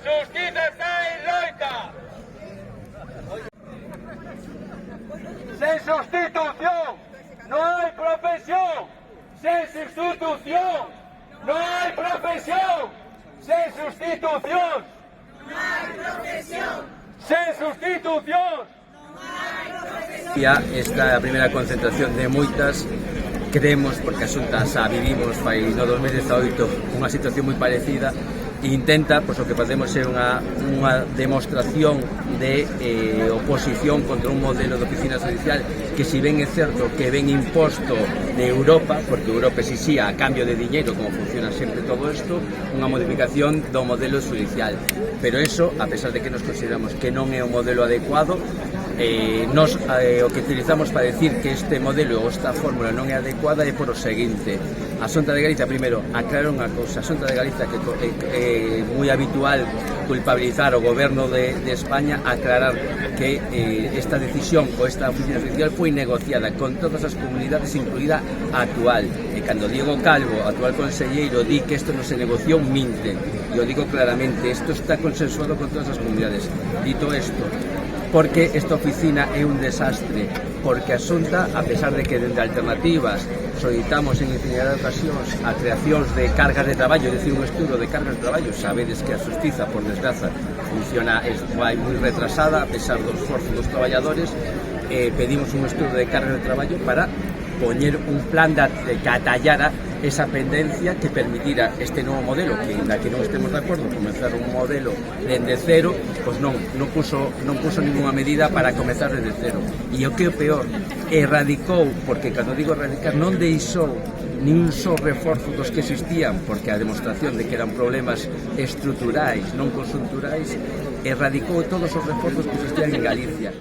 Justicia está en loita. Sin sustitución no hay profesión. Sin sustitución no hay profesión. Sin sustitución no hay profesión. Sin sustitución. Esta é a primeira concentración de moitas. Creemos, porque a Xunta xa vivimos fai no 2018 unha situación moi parecida, e intenta, pois o que facemos é unha demostración de oposición contra un modelo de oficina judicial que, si ben é certo que ven imposto de Europa, porque Europa exixía a cambio de diñeiro, como funciona sempre todo isto, unha modificación do modelo judicial. Pero eso, a pesar de que nos consideramos que non é o modelo adecuado, nos o que utilizamos para decir que este modelo ou esta fórmula non é adecuada é por o seguinte: a Xunta de Galicia, primeiro, aclarar unha cousa. A Xunta de Galicia, que é moi habitual culpabilizar o goberno de España, aclarar que esta decisión ou esta oficina judicial foi negociada con todas as comunidades, incluída a actual, e cando Diego Calvo, actual conselleiro, di que isto non se negociou, minte. Eu digo claramente, isto está consensuado con todas as comunidades. Dito isto, porque esta oficina é un desastre, porque a Xunta, a pesar de que dende Alternativas solicitamos en infinidade de ocasións a creacións de cargas de traballo, é dicir, un estudo de cargas de traballo, sabedes que a Xustiza, por desgraza, funciona, vai moi retrasada, a pesar do esforzo dos traballadores. Pedimos un estudo de cargas de traballo para poñer un plan que atallara esa pendencia, que permitira este novo modelo, que ainda que non estemos de acordo, comenzar un modelo dende cero, pois non puso ninguna medida para comenzar dende cero. E o que é o peor, erradicou, porque cando digo erradicar, non deixou ni un só reforzo dos que existían, porque a demostración de que eran problemas estruturais, non conxunturais, erradicou todos os reforzos que existían en Galicia.